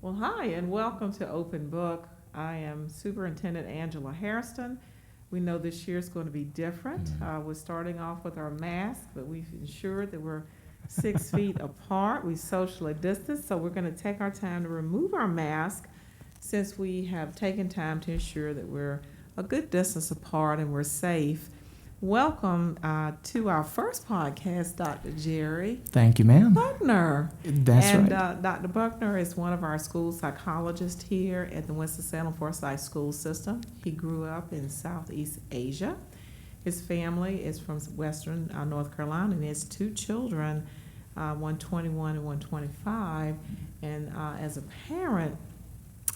Well, hi, and welcome to Open Book. I am Superintendent Angela Hairston. We know this year is going to be different. We're starting off with our masks, but we've ensured that we're 6 feet apart. We socially distanced, so we're going to take our time to remove our mask since we have taken time to ensure that we're a good distance apart and we're safe. Welcome to our first podcast, Dr. Jerry Thank you, ma'am. Buckner. That's right. Dr. Buckner is one of our school psychologists here at the Winston-Salem Forsyth School System. He grew up in Southeast Asia. His family is from Western North Carolina, and he has two children, one 21 and one 25. And as a parent,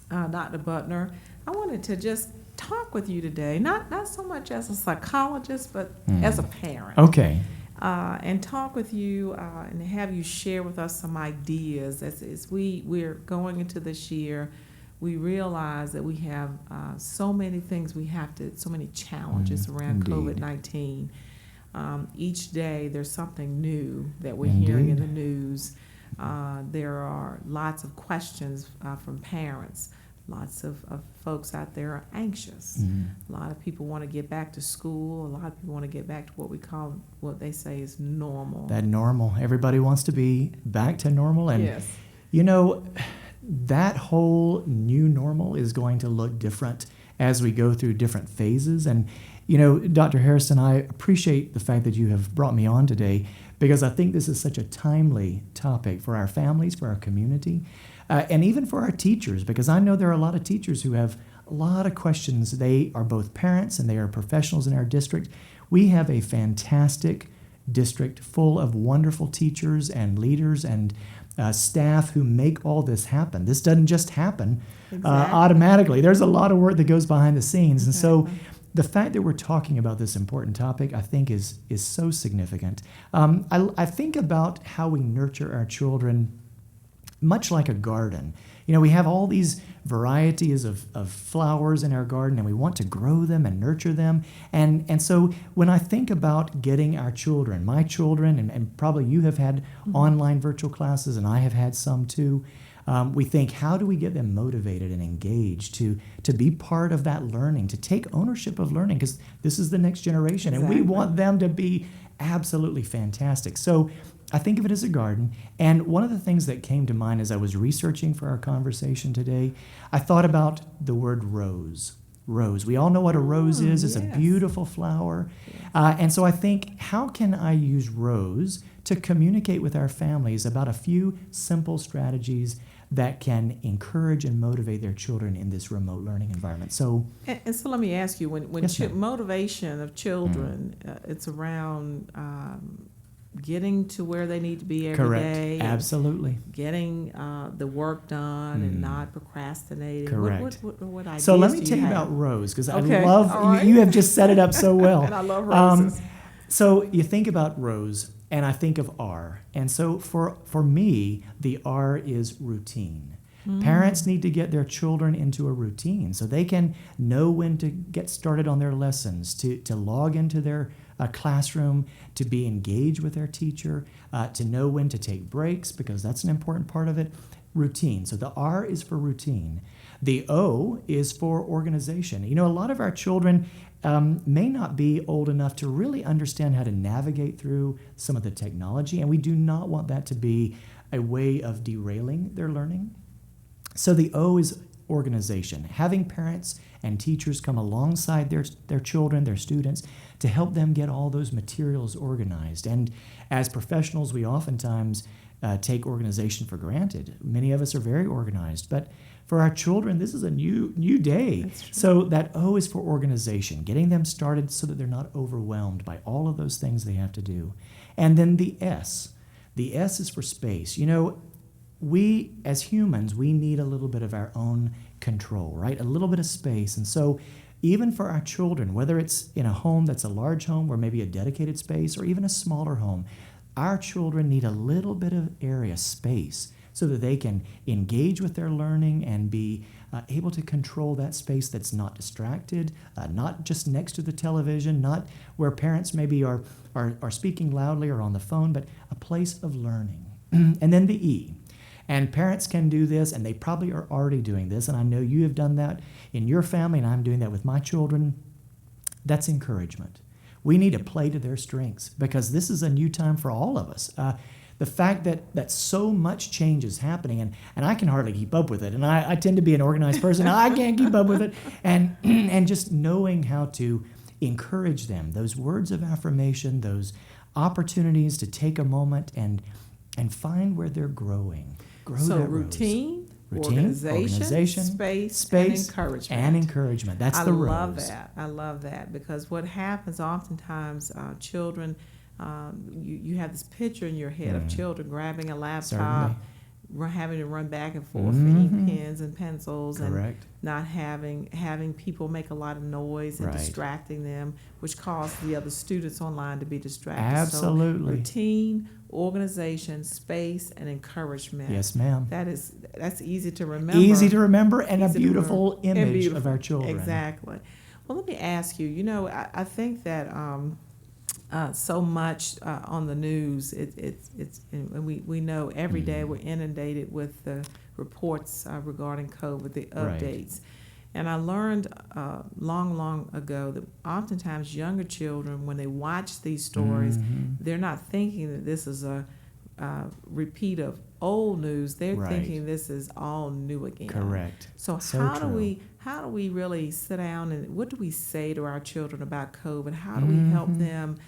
Dr. Buckner, I wanted to just talk with you today, not so much as a psychologist, but as a parent. Okay. And talk with you and have you share with us some ideas. As we're going into this year, we realize that we have so many things so many challenges around Indeed. COVID-19. Each day there's something new that we're Indeed. hearing in the news. There are lots of questions from parents. Lots of folks out there are anxious. A lot of people want to get back to school. A lot of people want to get back to what they say is normal. That normal. Everybody wants to be back to normal. And, Yes. you know, that whole new normal is going to look different as we go through different phases. And, you know, Dr. Harrison, I appreciate the fact that you have brought me on today because I think this is such a timely topic for our families, for our community. And even for our teachers, because I know there are a lot of teachers who have a lot of questions. They are both parents and they are professionals in our district. We have a fantastic district full of wonderful teachers and leaders and staff who make all this happen. This doesn't just happen automatically. There's a lot of work that goes behind the scenes. And so the fact that we're talking about this important topic, I think, is so significant. I think about how we nurture our children much like a garden. You know, we have all these varieties of flowers in our garden, and we want to grow them and nurture them. And so when I think about getting our children, my children, and probably you have had online virtual classes, and I have had some too, we think, how do we get them motivated and engaged to be part of that learning, to take ownership of learning, because this is the next generation, and we want them to be absolutely fantastic. So I think of it as a garden, and one of the things that came to mind as I was researching for our conversation today, I thought about the word rose. Rose. We all know what a rose is. It's a beautiful flower. And so I think, how can I use rose to communicate with our families about a few simple strategies that can encourage and motivate their children in this remote learning environment? So, and so let me ask you, when Yes, ma'am. motivation of children, it's around getting to where they need to be every day. Correct. Absolutely. Getting the work done and not procrastinating. Correct. What ideas So let me do tell you have? about rose, because Okay. I love, All right. you have just set it up so well. And I love roses. So you think about rose, and I think of R. And so for me, the R is routine. Parents need to get their children into a routine so they can know when to get started on their lessons, to log into their classroom, to be engaged with their teacher, to know when to take breaks, because that's an important part of it. Routine. So the R is for routine. The O is for organization. You know, a lot of our children may not be old enough to really understand how to navigate through some of the technology, and we do not want that to be a way of derailing their learning. So the O is organization, having parents and teachers come alongside their children, their students, to help them get all those materials organized. And as professionals, we oftentimes take organization for granted. Many of us are very organized, but for our children, this is a new day. So that O is for organization, getting them started so that they're not overwhelmed by all of those things they have to do. And then the S is for space. You know, we as humans, we need a little bit of our own control, right? A little bit of space. And so even for our children, whether it's in a home that's a large home or maybe a dedicated space or even a smaller home, our children need a little bit of area, space, so that they can engage with their learning and be able to control that space that's not distracted, not just next to the television, not where parents maybe are speaking loudly or on the phone, but a place of learning. And then the E. And parents can do this, and they probably are already doing this, and I know you have done that in your family, and I'm doing that with my children. That's encouragement. We need to play to their strengths because this is a new time for all of us. The fact that so much change is happening, and I can hardly keep up with it, and I tend to be an organized person. I can't keep up with it, and just knowing how to encourage them, those words of affirmation, those opportunities to take a moment and find where they're growing. Grow So that routine, rose. organization, space, and encouragement. And encouragement. That's the rose. I love that because what happens oftentimes, children, you have this picture in your head of children grabbing a laptop, having to run back and forth for ink pens and pencils, Correct. and not having people make a lot of noise and distracting them, which causes the other students online to be distracted. Absolutely. So routine, organization, space, and encouragement. Yes, ma'am. That's easy to remember. Easy to remember and a Easy to beautiful remember. And image of beautiful. our children. Exactly. Well, let me ask you, I think that so much on the news, and we know every day we're inundated with the reports regarding COVID, the updates. And I learned long ago that oftentimes younger children, when they watch these stories, they're not thinking that this is a repeat of old news. They're thinking this is all new again. Correct. So how do we really sit down and what do we say to our children about COVID? How do we help them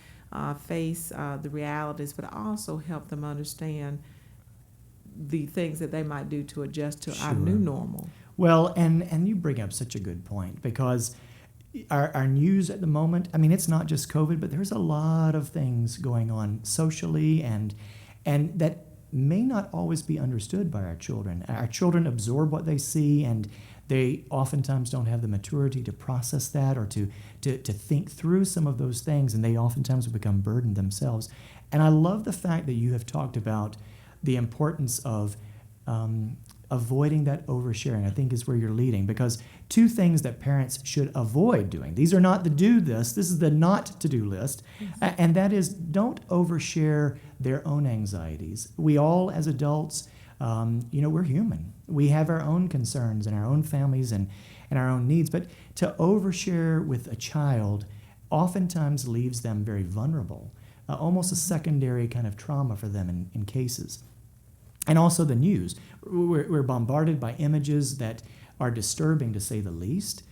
face the realities, but also help them understand the things that they might do to adjust to our new normal? Well, and you bring up such a good point because our news at the moment, I mean, it's not just COVID, but there's a lot of things going on socially and that may not always be understood by our children. Our children absorb what they see, and they oftentimes don't have the maturity to process that or to think through some of those things, and they oftentimes become burdened themselves. And I love the fact that you have talked about the importance of avoiding that oversharing, I think is where you're leading, because two things that parents should avoid doing. These are not the do this is the not to do list. And that is, don't overshare their own anxieties. We all as adults, we're human. We have our own concerns and our own families and our own needs, but to overshare with a child oftentimes leaves them very vulnerable, almost a secondary kind of trauma for them in cases. And also the news. We're bombarded by images that are disturbing, to say the least.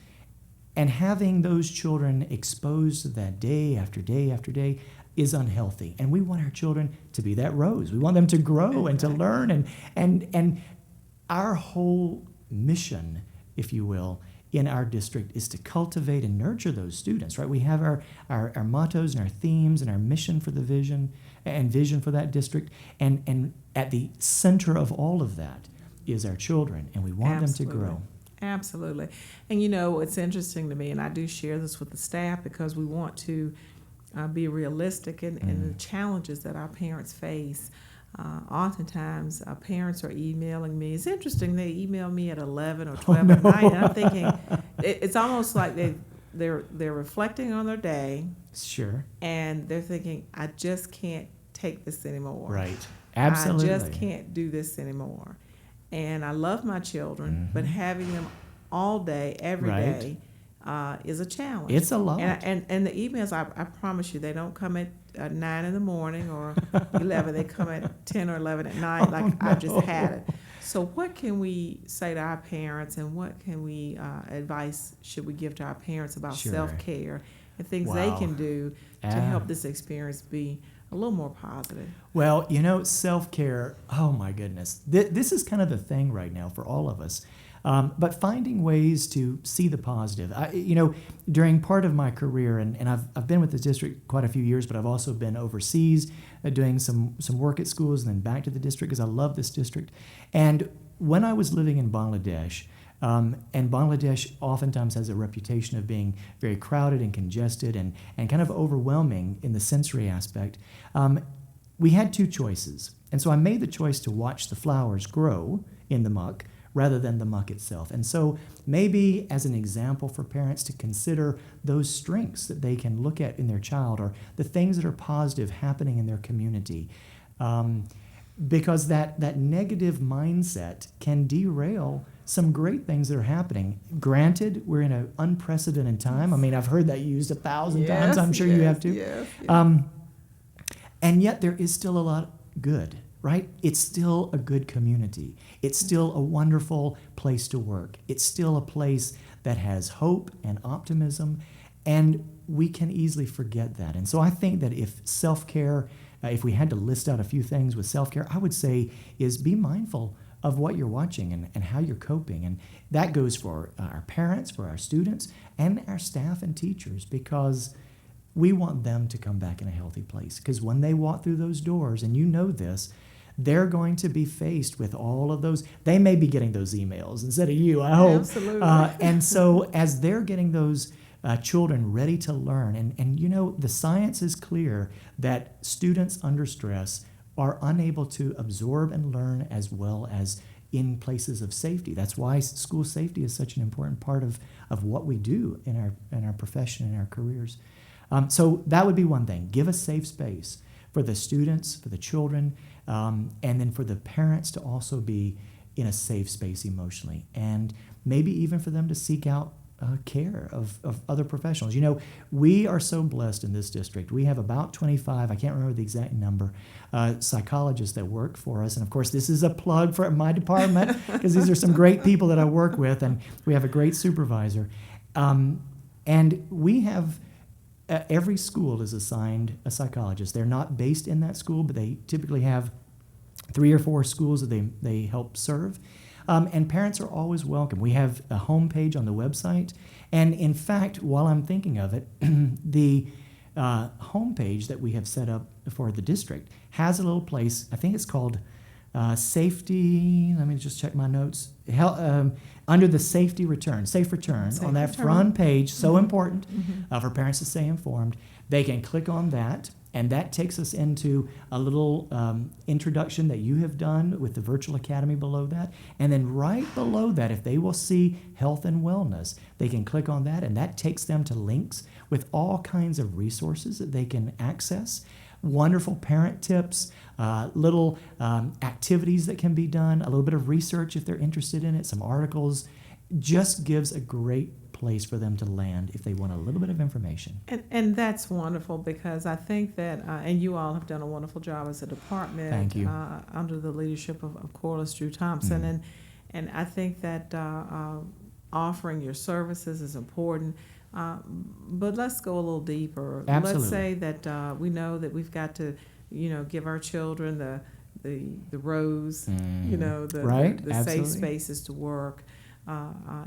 And having those children exposed to that day after day after day is unhealthy. And we want our children to be that rose. We want them to grow and to learn. And our whole mission, if you will, in our district is to cultivate and nurture those students, right? We have our mottos and our themes and our mission for the vision for that district. And at the center of all of that is our children, and we want them to grow. Absolutely. And it's interesting to me, and I do share this with the staff because we want to be realistic in the challenges that our parents face. Oftentimes, parents are emailing me. It's interesting, they email me at 11 or 12 at night, and I'm thinking, it's almost like they're reflecting on their day. Sure. And they're thinking, I just can't take this anymore. Right. Absolutely. I just can't do this anymore. And I love my children, but having them all day, every day, is a challenge. It's a lot. And the emails, I promise you, they don't come at 9 in the morning or 11. They come at 10 or 11 at night, I've just had it. So what can we say to our parents, and what can we advice should we give to our parents about self-care and things they can do to help this experience be a little more positive? Well, self-care, oh my goodness. This is kind of the thing right now for all of us. But finding ways to see the positive. During part of my career, and I've been with the district quite a few years, but I've also been overseas doing some work at schools and then back to the district because I love this district. And when I was living in Bangladesh, and Bangladesh oftentimes has a reputation of being very crowded and congested and kind of overwhelming in the sensory aspect, we had two choices. And so I made the choice to watch the flowers grow in the muck rather than the muck itself. And so maybe as an example for parents to consider those strengths that they can look at in their child or the things that are positive happening in their community. because that negative mindset can derail some great things that are happening. Granted, we're in an unprecedented time. I mean, I've heard that used 1,000 times. I'm sure you have too. Yes. And yet there is still a lot good, right? It's still a good community. It's still a wonderful place to work. It's still a place that has hope and optimism, and we can easily forget that. And so I think that if self-care, if we had to list out a few things with self-care, I would say is be mindful of what you're watching and how you're coping. And that goes for our parents, for our students, and our staff and teachers, because we want them to come back in a healthy place. Because when they walk through those doors, and you know this, they're going to be faced with all of those. They may be getting those emails instead of you, I hope. Absolutely. And so as they're getting those children ready to learn, and you know, the science is clear that students under stress are unable to absorb and learn as well as in places of safety. That's why school safety is such an important part of what we do in our profession and our careers. So that would be one thing. Give a safe space for the students, for the children, and then for the parents to also be in a safe space emotionally, and maybe even for them to seek out care of other professionals. You know, we are so blessed in this district. We have about 25, I can't remember the exact number, psychologists that work for us. And of course, this is a plug for my department, because these are some great people that I work with, and we have a great supervisor. And we have every school is assigned a psychologist. They're not based in that school, but they typically have 3 or 4 schools that they help serve. And parents are always welcome. We have a homepage on the website. And in fact, while I'm thinking of it, the homepage that we have set up for the district has a little place, I think it's called safety, let me just check my notes, under the safe return, on that front page, so important for parents to stay informed. They can click on that, and that takes us into a little introduction that you have done with the Virtual Academy below that. And then right below that, if they will see health and wellness, they can click on that, and that takes them to links with all kinds of resources that they can access. Wonderful parent tips, little activities that can be done, a little bit of research if they're interested in it, some articles. Just gives a great place for them to land if they want a little bit of information. And that's wonderful, because I think that, and you all have done a wonderful job as a department. Thank you. Under the leadership of Corliss Drew Thompson. And I think that offering your services is important. But let's go a little deeper. Absolutely. Let's say that we know that we've got to, give our children the rows, the safe spaces to work.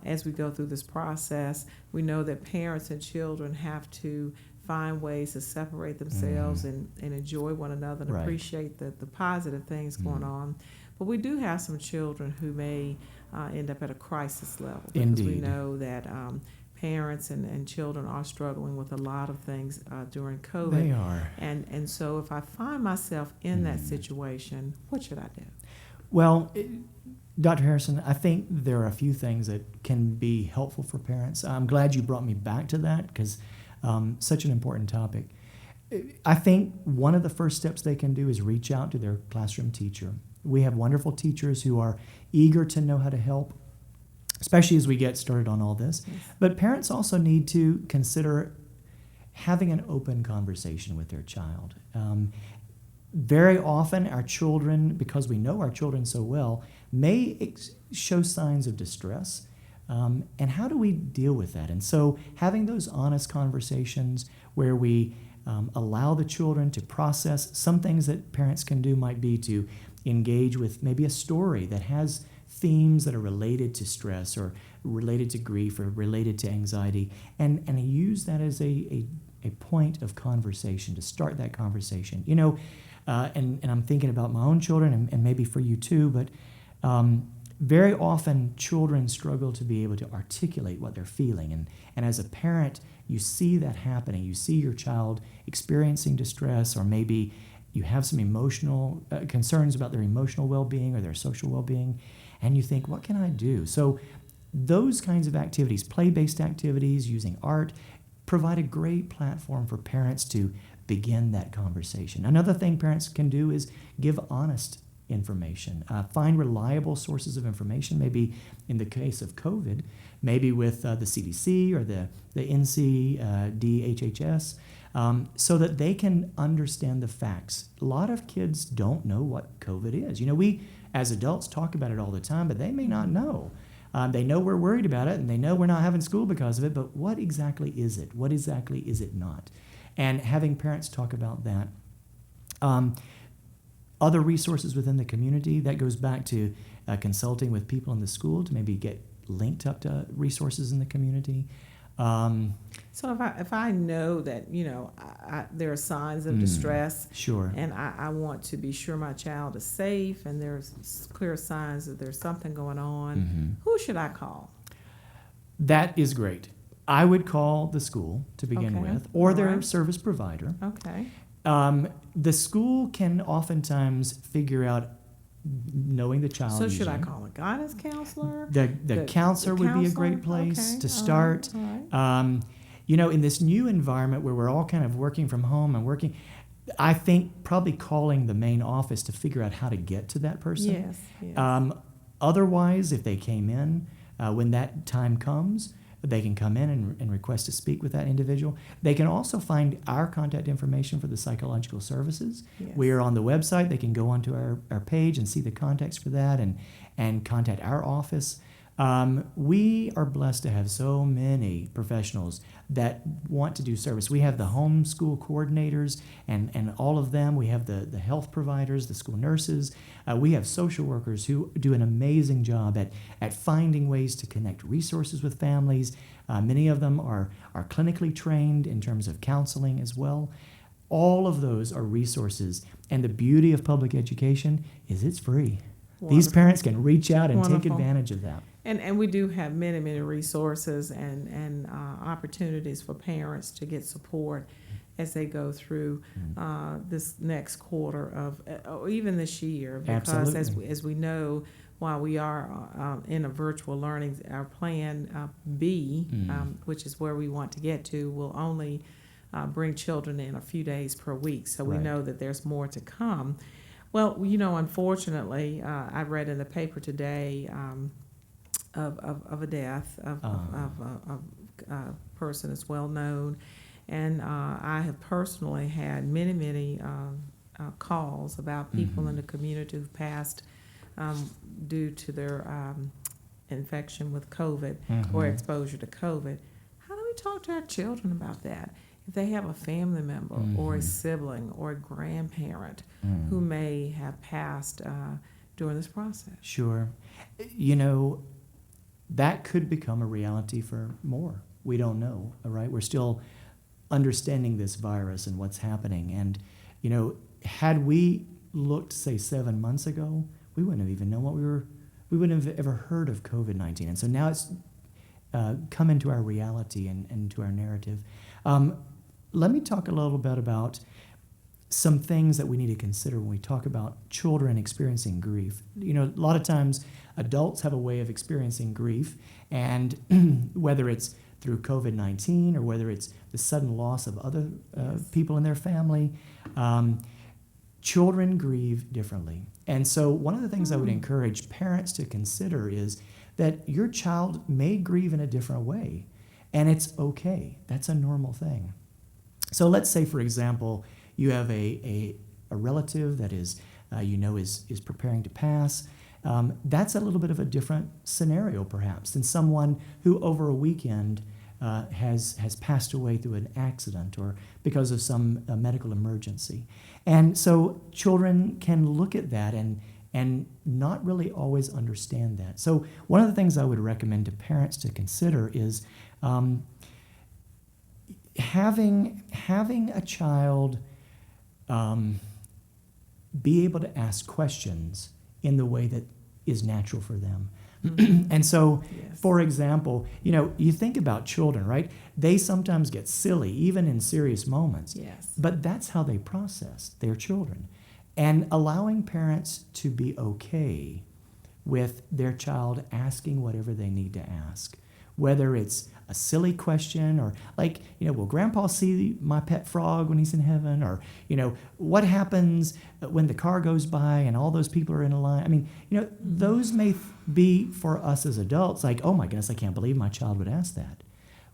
As we go through this process, we know that parents and children have to find ways to separate themselves and enjoy one another and appreciate the positive things going on. But we do have some children who may end up at a crisis level, because Indeed. we know that parents and children are struggling with a lot of things during COVID. They are. And so if I find myself in that situation, what should I do? Well, Dr. Harrison, I think there are a few things that can be helpful for parents. I'm glad you brought me back to that, because such an important topic. I think one of the first steps they can do is reach out to their classroom teacher. We have wonderful teachers who are eager to know how to help, especially as we get started on all this. Yes. But parents also need to consider having an open conversation with their child. Very often our children, because we know our children so well, may show signs of distress. And how do we deal with that? And so having those honest conversations where we allow the children to process. Some things that parents can do might be to engage with maybe a story that has themes that are related to stress or related to grief or related to anxiety, and use that as a point of conversation, to start that conversation. And I'm thinking about my own children and maybe for you too, but very often children struggle to be able to articulate what they're feeling. And as a parent, you see that happening. You see your child experiencing distress, or maybe you have some emotional concerns about their emotional well-being or their social well-being, and you think, what can I do? So those kinds of activities, play-based activities using art, provide a great platform for parents to begin that conversation. Another thing parents can do is give honest information. Find reliable sources of information, maybe in the case of COVID, maybe with the CDC or the NCDHHS, so that they can understand the facts. A lot of kids don't know what COVID is. We, as adults, talk about it all the time, but they may not know. They know we're worried about it, and they know we're not having school because of it, but what exactly is it? What exactly is it not? And having parents talk about that. Other resources within the community, that goes back to consulting with people in the school to maybe get linked up to resources in the community. So if I know that, there are signs of distress, Sure. and I want to be sure my child is safe, and there's clear signs that there's something going on, who should I call? That is great. I would call the school to begin Okay. with, or All their right. service provider. Okay. The school can oftentimes figure out, knowing the child. So should I usually. call a guidance counselor? The counselor would be a great counselor? place Okay, to all right, start. all right. In this new environment where we're all kind of working from home and working, I think probably calling the main office to figure out how to get to that person. Yes, yes. Otherwise, if they came in, when that time comes, they can come in and request to speak with that individual. They can also find our contact information for the psychological services. Yes. We are on the website. They can go onto our page and see the contacts for that and contact our office. We are blessed to have so many professionals that want to do service. We have the homeschool coordinators and all of them. We have the health providers, the school nurses. We have social workers who do an amazing job at finding ways to connect resources with families. Many of them are clinically trained in terms of counseling as well. All of those are resources. And the beauty of public education is it's free. Wonderful. These parents can reach out and take Wonderful. advantage of that. And we do have many, many resources and opportunities for parents to get support as they go through this next quarter of, or even this year. Because Absolutely. as we know, while we are in a virtual learning, our plan B, which is where we want to get to, will only bring children in a few days per week. So we Right. know that there's more to come. Well, unfortunately, I read in the paper today of a death of a person that's well known, and I have personally had many calls about people in the community who've passed due to their infection with COVID or exposure to COVID. How do we talk to our children about that? If they have a family member or a sibling or a grandparent who may have passed during this process. Sure. That could become a reality for more. We don't know, all right? We're still understanding this virus and what's happening. And, had we looked, say, 7 months ago, we wouldn't have even known we wouldn't have ever heard of COVID-19. And so now it's come into our reality and into our narrative. Let me talk a little bit about some things that we need to consider when we talk about children experiencing grief. A lot of times adults have a way of experiencing grief, and whether it's through COVID-19 or whether it's the sudden loss of other people in their family, children grieve differently. And so one of the things I would encourage parents to consider is that your child may grieve in a different way, and it's okay. That's a normal thing. So let's say, for example, you have a relative that is preparing to pass. That's a little bit of a different scenario, perhaps, than someone who over a weekend has passed away through an accident or because of some medical emergency. And so children can look at that and not really always understand that. So one of the things I would recommend to parents to consider is having a child be able to ask questions in the way that is natural for them. And so, Yes. for example, you think about children, right? They sometimes get silly, even in serious moments. Yes. But that's how they process. They're children. And allowing parents to be okay with their child asking whatever they need to ask, whether it's a silly question, or like, will Grandpa see my pet frog when he's in heaven? Or, what happens when the car goes by and all those people are in a line? I mean, those may be for us as adults like, oh my goodness, I can't believe my child would ask that.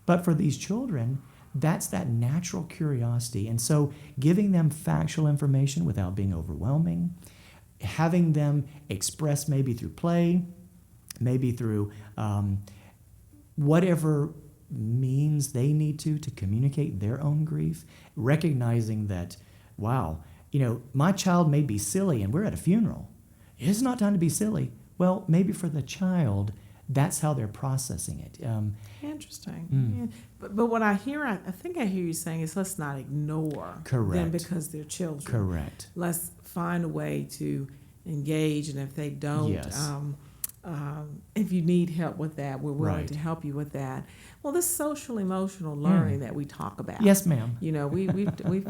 But for these children, that's that natural curiosity. And so giving them factual information without being overwhelming, having them express maybe through play, maybe through whatever means they need to communicate their own grief, recognizing that, wow, my child may be silly and we're at a funeral. It's not time to be silly. Well, maybe for the child, that's how they're processing it. Interesting. Yeah. But what I hear, I think I hear you saying is let's not ignore them because they're children. Correct. Let's find a way to engage, and if they don't, Yes. if you need help with that, we're willing Right. to help you with that. Well, this social emotional learning that we talk about. Yes, ma'am. We've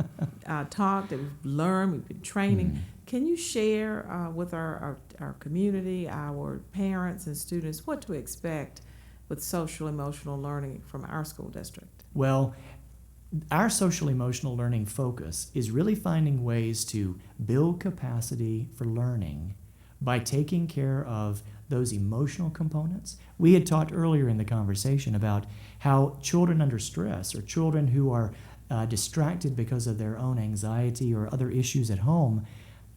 talked, and we've learned, we've been training. Can you share with our community, our parents and students, what to expect with social emotional learning from our school district? Well, our social emotional learning focus is really finding ways to build capacity for learning by taking care of those emotional components. We had talked earlier in the conversation about how children under stress, or children who are distracted because of their own anxiety or other issues at home,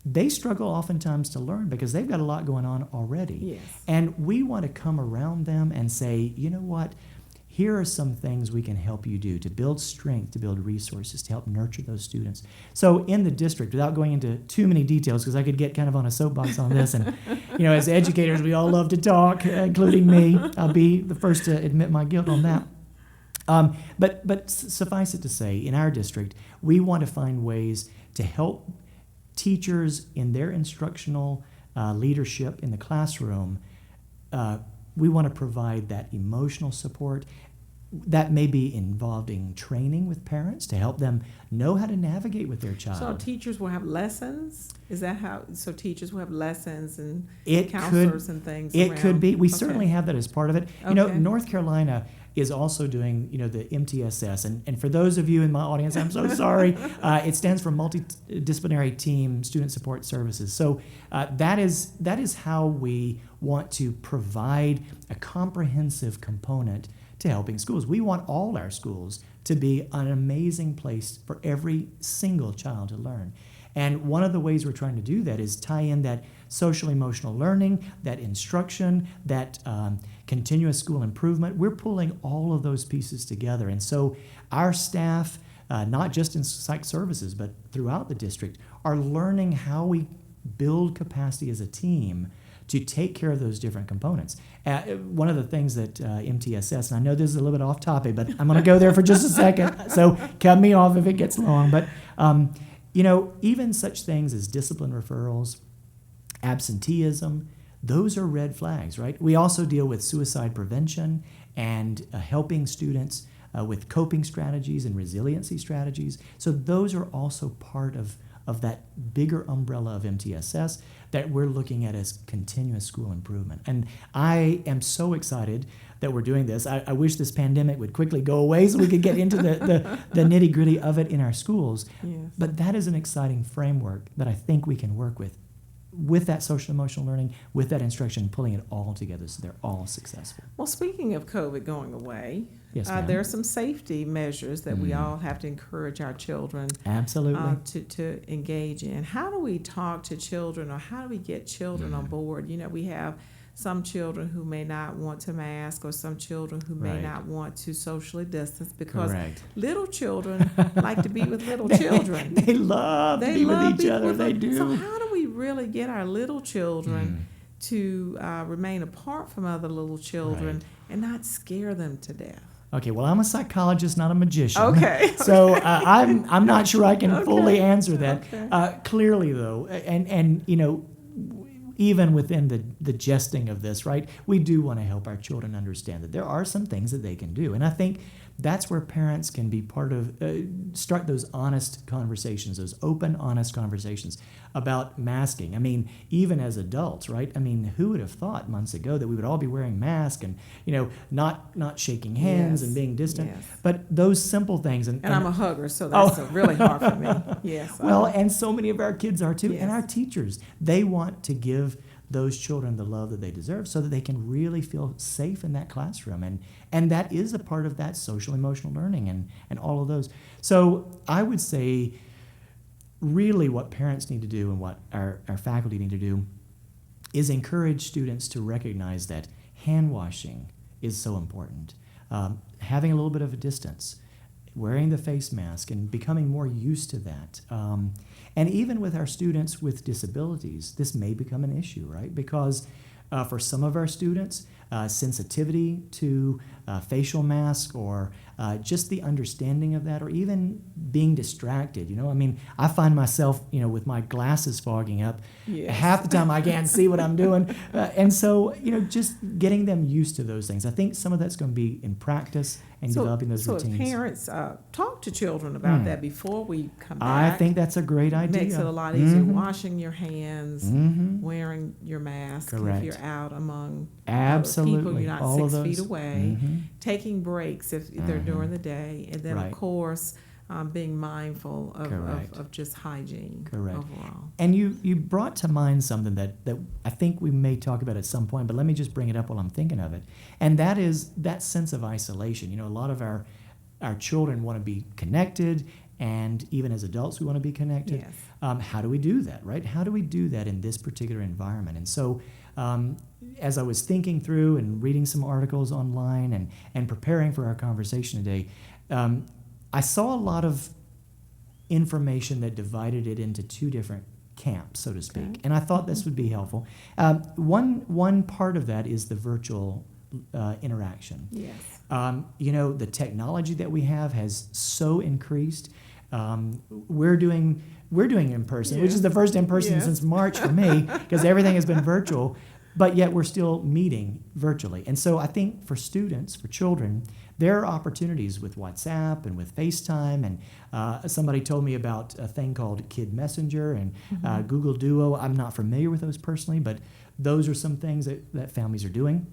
they struggle oftentimes to learn because they've got a lot going on already. Yes. And we want to come around them and say, you know what? Here are some things we can help you do to build strength, to build resources, to help nurture those students. So in the district, without going into too many details, because I could get kind of on a soapbox on this, and as educators, we all love to talk, including me. I'll be the first to admit my guilt on that. But suffice it to say, in our district, we want to find ways to help teachers in their instructional leadership in the classroom. We want to provide that emotional support. That may be involving training with parents to help them know how to navigate with their child. So teachers will have lessons? Is that how? So teachers will have lessons and It counselors and things It around? could be. We Okay. certainly have that as part of it. Okay. North Carolina is also doing, the MTSS. And for those of you in my audience, I'm so sorry. It stands for Multidisciplinary Team Student Support Services. So that is how we want to provide a comprehensive component to helping schools. We want all our schools to be an amazing place for every single child to learn. And one of the ways we're trying to do that is tie in that social emotional learning, that instruction, that continuous school improvement. We're pulling all of those pieces together. And so our staff, not just in psych services, but throughout the district, are learning how we build capacity as a team to take care of those different components. One of the things that MTSS, and I know this is a little bit off topic, but I'm going to go there for just a second, so cut me off if it gets long. But, even such things as discipline referrals, absenteeism, those are red flags, right? We also deal with suicide prevention and helping students with coping strategies and resiliency strategies. So those are also part of that bigger umbrella of MTSS that we're looking at as continuous school improvement. And I am so excited that we're doing this. I wish this pandemic would quickly go away so we could get into the nitty-gritty of it in our schools. Yes. But that is an exciting framework that I think we can work with that social emotional learning, with that instruction, pulling it all together so they're all successful. Well, speaking of COVID going away, Yes, ma'am. there are some safety measures that we all have to encourage our children Absolutely. to engage in. How do we talk to children, or how do we get children on board? We have some children who may not want to mask, or some children who may Right. not want to socially distance, because Correct. little children like to be with little children. They love to be with each being other. with They them. do. So how do we really get our little children to remain apart from other little children Right. and not scare them to death? Okay, well, I'm a psychologist, not a magician. Okay. So I'm not sure I can Okay. fully answer that. Okay. Clearly, though, and even within the jesting of this, right? We do want to help our children understand that there are some things that they can do. And I think that's where parents can be part of, start those honest conversations, those open, honest conversations about masking. I mean, even as adults, right? I mean, who would have thought months ago that we would all be wearing masks and, not shaking hands and being distant? Yes. But those simple things. And I'm a hugger, so that's really hard for me. Yes. Well, and so many of our kids are too, Yes. and our teachers. They want to give those children the love that they deserve so that they can really feel safe in that classroom. And that is a part of that social emotional learning and all of those. So I would say really what parents need to do and what our faculty need to do is encourage students to recognize that hand washing is so important. Having a little bit of a distance, wearing the face mask and becoming more used to that. And even with our students with disabilities, this may become an issue, right? Because for some of our students, sensitivity to facial mask or just the understanding of that, or even being distracted. I mean, I find myself, with my glasses fogging up. Yes. Half the time I can't see what I'm doing. And so, just getting them used to those things. I think some of that's going to be in practice and developing those routines. So if parents talk to children about that before we come back. I think that's a great idea. Makes it a lot easier. Washing your hands, wearing your mask Correct. if you're out among Absolutely. other people, you're not All 6 of those. feet away, taking breaks if they're during the day, and then Right. of course being mindful Correct. of just hygiene Correct. overall. And you brought to mind something that I think we may talk about at some point, but let me just bring it up while I'm thinking of it. And that is that sense of isolation. A lot of our children want to be connected, and even as adults, we want to be connected. Yes. How do we do that, right? How do we do that in this particular environment? And so as I was thinking through and reading some articles online and preparing for our conversation today, I saw a lot of information that divided it into two different camps, so to speak. Okay. And I thought this would be helpful. One part of that is the virtual interaction. Yes. The technology that we have has so increased. We're doing in person, which is the first in person Yes. since March for me, because everything has been virtual. But yet we're still meeting virtually. And so I think for students, for children, there are opportunities with WhatsApp and with FaceTime. And somebody told me about a thing called Kid Messenger and Google Duo. I'm not familiar with those personally, but those are some things that families are doing,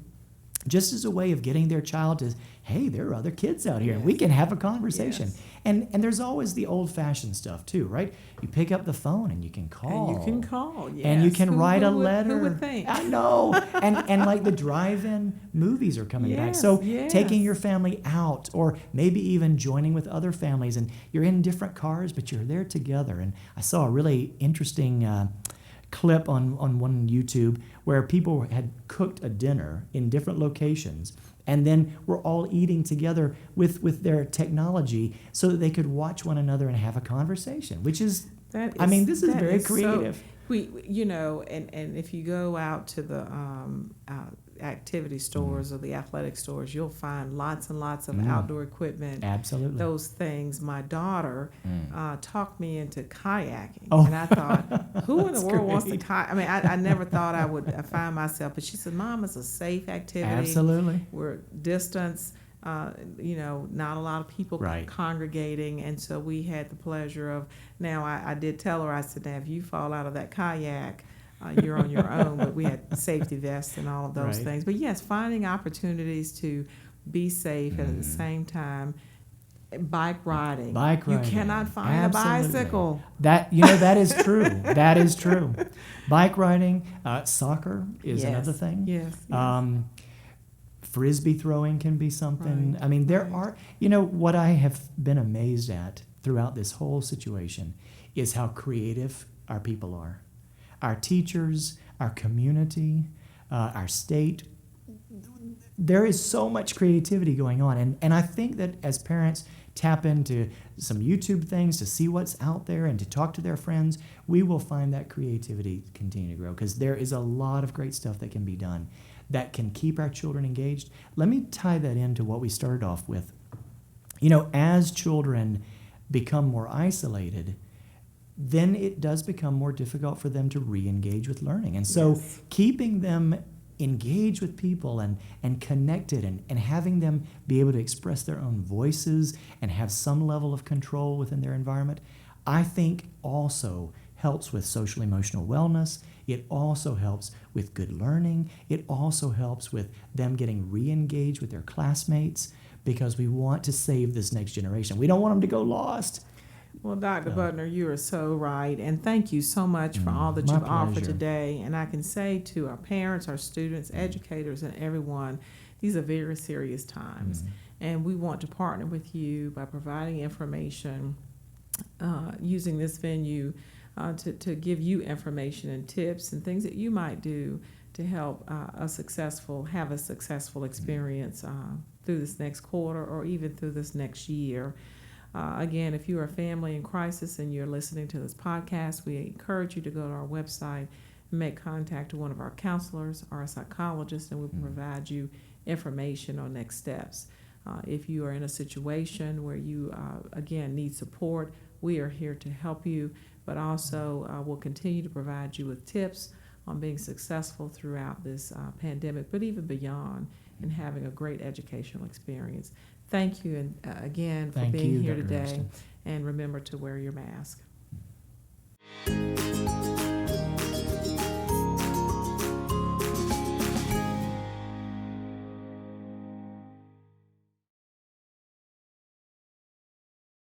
just as a way of getting their child to, hey, there are other kids out here, and we can have a conversation. Yes. And there's always the old-fashioned stuff too, right? You pick up the phone and you can call. And you can call, yes. And you can Who- write who a would- letter. Who would think? I know. and like the drive-in movies are coming back. Yes, So yes. taking your family out, or maybe even joining with other families, and you're in different cars, but you're there together. And I saw a really interesting clip on one YouTube where people had cooked a dinner in different locations, and then we're all eating together with their technology so that they could watch one another and have a conversation, which is, That I mean, this is that very so- creative. and if you go out to the activity stores or the athletic stores, you'll find lots and lots of outdoor equipment. Absolutely. Those things. My daughter talked me into kayaking, Oh. and I thought, who in the That's world wants to great. kayak? I mean, I never thought I would find myself, but she said, "Mom, it's a safe activity. Absolutely. We're distance." Not a lot of people Right. congregating, and so we had the pleasure of. Now, I did tell her, I said, "Now, if you fall out of that kayak, you're on your own." But we had safety vests and all of those Right. things. But yes, finding opportunities to be safe and at the same time, bike riding. Bike riding. You cannot find Absolutely. a bicycle. That that is true. That is true. Bike riding, soccer is another thing. Yes. Frisbee throwing can be something. Right, I mean, there right. are, what I have been amazed at throughout this whole situation is how creative our people are. Our teachers, our community, our state. There is so much creativity going on. And I think that as parents tap into some YouTube things to see what's out there and to talk to their friends, we will find that creativity continue to grow, because there is a lot of great stuff that can be done that can keep our children engaged. Let me tie that into what we started off with. As children become more isolated, then it does become more difficult for them to re-engage with learning. And so Yes. keeping them engaged with people and connected and having them be able to express their own voices and have some level of control within their environment, I think also helps with social emotional wellness. It also helps with good learning. It also helps with them getting re-engaged with their classmates, because we want to save this next generation. We don't want them to go lost. Well, Dr. Yeah. Buckner, you are so right, and thank you so much for all that My you've offered pleasure. today. And I can say to our parents, our students, educators, and everyone, these are very serious times, and we want to partner with you by providing information, using this venue to give you information and tips and things that you might do to help have a successful experience through this next quarter or even through this next year. Again, if you are a family in crisis and you're listening to this podcast, we encourage you to go to our website and make contact with one of our counselors or a psychologist, and we'll provide you information on next steps. If you are in a situation where you, again, need support, we are here to help you, but also we'll continue to provide you with tips on being successful throughout this pandemic, but even beyond, and having a great educational experience. Thank you, and again, for Thank being you, here Dr. today. Hairston. And remember to wear your mask.